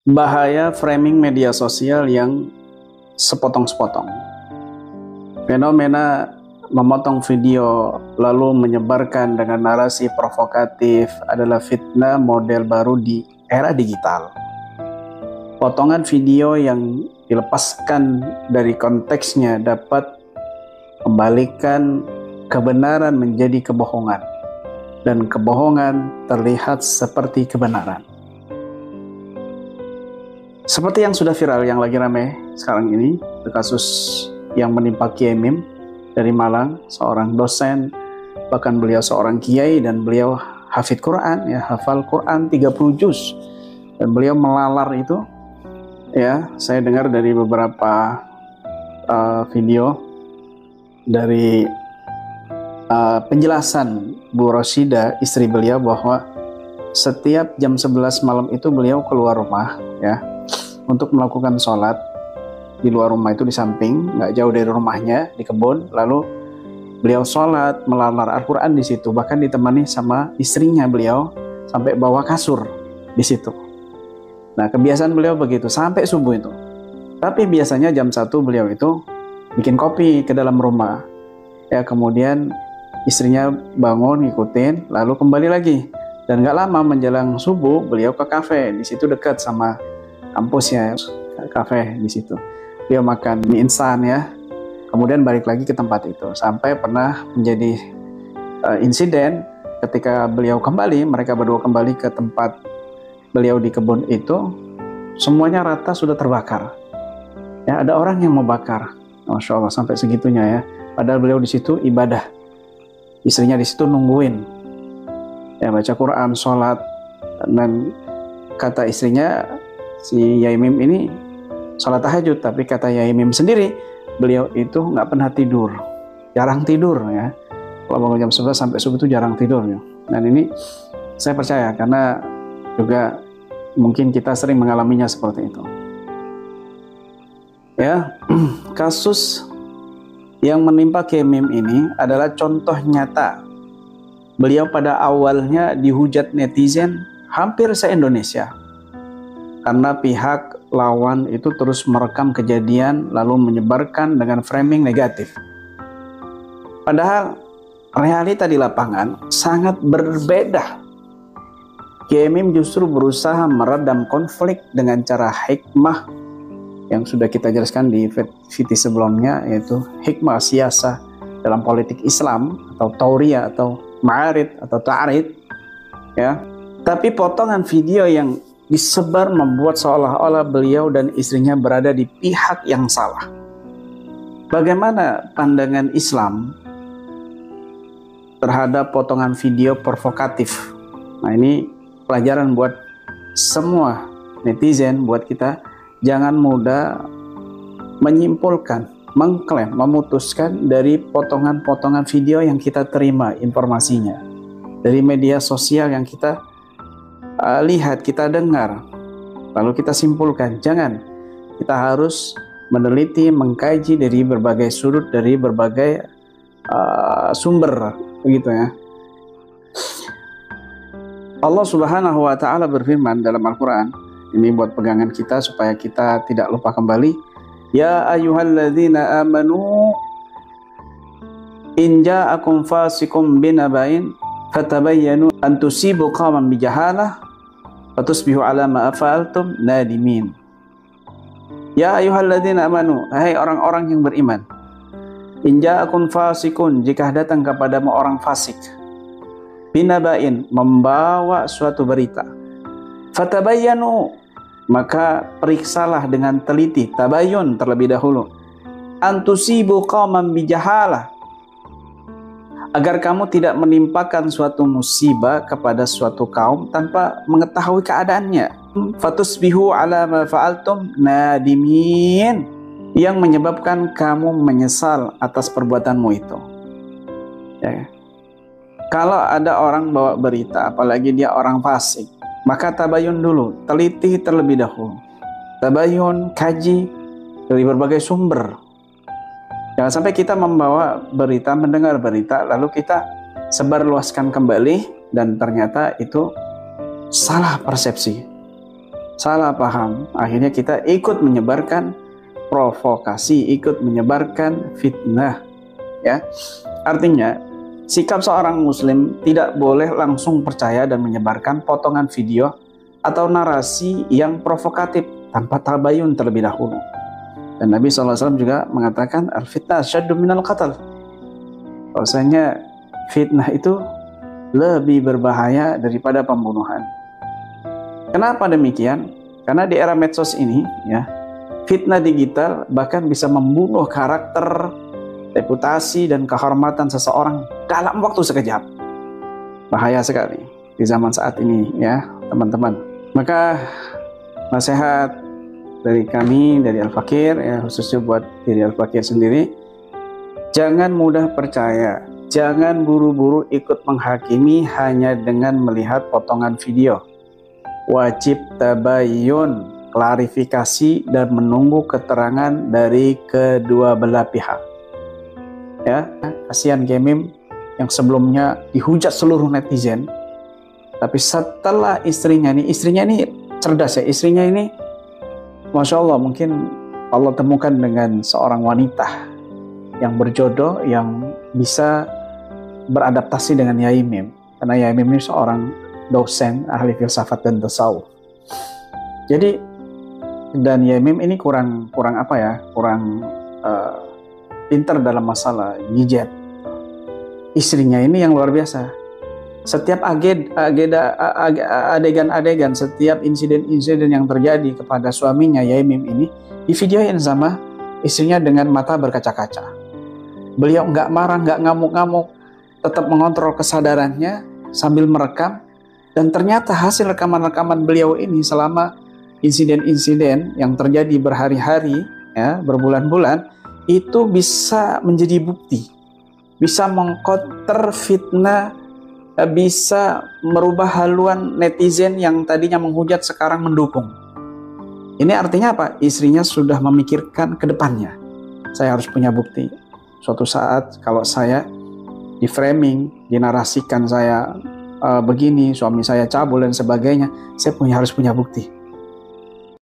Bahaya framing media sosial yang sepotong-sepotong. Fenomena memotong video lalu menyebarkan dengan narasi provokatif adalah fitnah model baru di era digital. Potongan video yang dilepaskan dari konteksnya dapat membalikan kebenaran menjadi kebohongan, dan kebohongan terlihat seperti kebenaran. Seperti yang sudah viral, yang lagi ramai sekarang ini, kasus yang menimpa Kiai Mim dari Malang, seorang dosen, bahkan beliau seorang kiai dan beliau hafid Quran, ya, hafal Quran 30 juz, dan beliau melalar itu, ya, saya dengar dari beberapa video dari penjelasan Bu Rosida, istri beliau, bahwa setiap jam 11 malam itu beliau keluar rumah, ya, untuk melakukan sholat di luar rumah itu, di samping, nggak jauh dari rumahnya, di kebun. Lalu beliau sholat, melalar Al-Quran di situ, bahkan ditemani sama istrinya beliau sampai bawa kasur di situ. Nah, kebiasaan beliau begitu sampai subuh itu. Tapi biasanya jam 1 beliau itu bikin kopi ke dalam rumah, ya, kemudian istrinya bangun ngikutin, lalu kembali lagi. Dan nggak lama menjelang subuh beliau ke kafe, di situ dekat sama kampusnya, kafe di situ. Dia makan mie instan, ya. Kemudian balik lagi ke tempat itu. Sampai pernah menjadi insiden ketika beliau kembali, mereka berdua kembali ke tempat beliau di kebun itu, semuanya rata sudah terbakar. Ya, ada orang yang mau bakar. Masya Allah, sampai segitunya, ya. Padahal beliau di situ ibadah. Istrinya di situ nungguin, ya, baca Quran, sholat, dan kata istrinya, si Yai Mim ini sholat tahajud, tapi kata Yai Mim sendiri, beliau itu nggak pernah tidur, jarang tidur, ya. Kalau bangun jam 11 sampai subuh itu jarang tidur, ya. Dan ini saya percaya karena juga mungkin kita sering mengalaminya seperti itu. Ya, kasus yang menimpa Kiai Mim ini adalah contoh nyata. Beliau pada awalnya dihujat netizen hampir se-Indonesia karena pihak lawan itu terus merekam kejadian lalu menyebarkan dengan framing negatif. Padahal realita di lapangan sangat berbeda. Kiai Mim justru berusaha meredam konflik dengan cara hikmah yang sudah kita jelaskan di video sebelumnya, yaitu hikmah siasah dalam politik Islam, atau tauriyah, atau ma'arid, atau ta'arid, ya. Tapi potongan video yang disebar membuat seolah-olah beliau dan istrinya berada di pihak yang salah. Bagaimana pandangan Islam terhadap potongan video provokatif? Nah, ini pelajaran buat semua netizen, buat kita. Jangan mudah menyimpulkan, mengklaim, memutuskan dari potongan-potongan video yang kita terima informasinya, dari media sosial yang kita lihat, kita dengar, lalu kita simpulkan. Jangan, kita harus meneliti, mengkaji dari berbagai sudut, dari berbagai sumber, begitu, ya. Allah Subhanahu wa Ta'ala berfirman dalam Al-Quran, ini buat pegangan kita supaya kita tidak lupa kembali. Ya ayyuhalladzina amanu in ja'akum fasikum binaba'in fatabayyanu an tusibu qauman bijahalah fatusbihu ala ma fa'altum nadimin. Ya ayyuhalladzina amanu, hai orang-orang yang beriman. In ja'akum fasikun, jika datang kepadamu orang fasik, binaba'in, membawa suatu berita, fatabayyanu, maka periksalah dengan teliti, tabayun terlebih dahulu, antusibu qauman bijahalah, agar kamu tidak menimpakan suatu musibah kepada suatu kaum tanpa mengetahui keadaannya. Fatusbihu ala ma fa'altum nadimin, yang menyebabkan kamu menyesal atas perbuatanmu itu, ya. Kalau ada orang bawa berita, apalagi dia orang fasik, maka tabayun dulu, teliti terlebih dahulu. Tabayun, kaji dari berbagai sumber. Jangan sampai kita membawa berita, mendengar berita, lalu kita sebarluaskan kembali, dan ternyata itu salah persepsi. salah paham, akhirnya kita ikut menyebarkan provokasi, ikut menyebarkan fitnah, ya. Artinya, sikap seorang muslim tidak boleh langsung percaya dan menyebarkan potongan video atau narasi yang provokatif tanpa tabayun terlebih dahulu. Dan Nabi SAW juga mengatakan al-fitnah asyaddu minal qatl. Bahwasanya fitnah itu lebih berbahaya daripada pembunuhan. Kenapa demikian? Karena di era medsos ini, ya, fitnah digital bahkan bisa membunuh karakter, reputasi, dan kehormatan seseorang dalam waktu sekejap. Bahaya sekali di zaman saat ini, ya teman-teman. Maka nasihat dari kami, dari Al-Fakir, ya, khususnya buat diri Al-Fakir sendiri, jangan mudah percaya, jangan buru-buru ikut menghakimi hanya dengan melihat potongan video. Wajib tabayun, klarifikasi, dan menunggu keterangan dari kedua belah pihak. Ya, kasihan Gemim yang sebelumnya dihujat seluruh netizen, tapi setelah istrinya ini cerdas ya, istrinya ini Masya Allah, mungkin Allah temukan dengan seorang wanita yang berjodoh, yang bisa beradaptasi dengan Yai Mim, karena Yai Mim ini seorang dosen ahli filsafat dan tasawuf. Jadi, dan Yai Mim ini kurang pintar dalam masalah gadget. Istrinya ini yang luar biasa. Setiap adegan-adegan, setiap insiden-insiden yang terjadi kepada suaminya Yai Mim ini divideoin sama istrinya dengan mata berkaca-kaca. Beliau nggak marah, nggak ngamuk-ngamuk, tetap mengontrol kesadarannya sambil merekam. Dan ternyata hasil rekaman-rekaman beliau ini selama insiden-insiden yang terjadi berhari-hari, ya, berbulan-bulan, itu bisa menjadi bukti, bisa mengcounter fitnah, bisa merubah haluan netizen yang tadinya menghujat sekarang mendukung. Ini artinya apa? Istrinya sudah memikirkan ke depannya. Saya harus punya bukti. Suatu saat kalau saya di framing, dinarasikan saya begini, suami saya cabul dan sebagainya, saya harus punya bukti.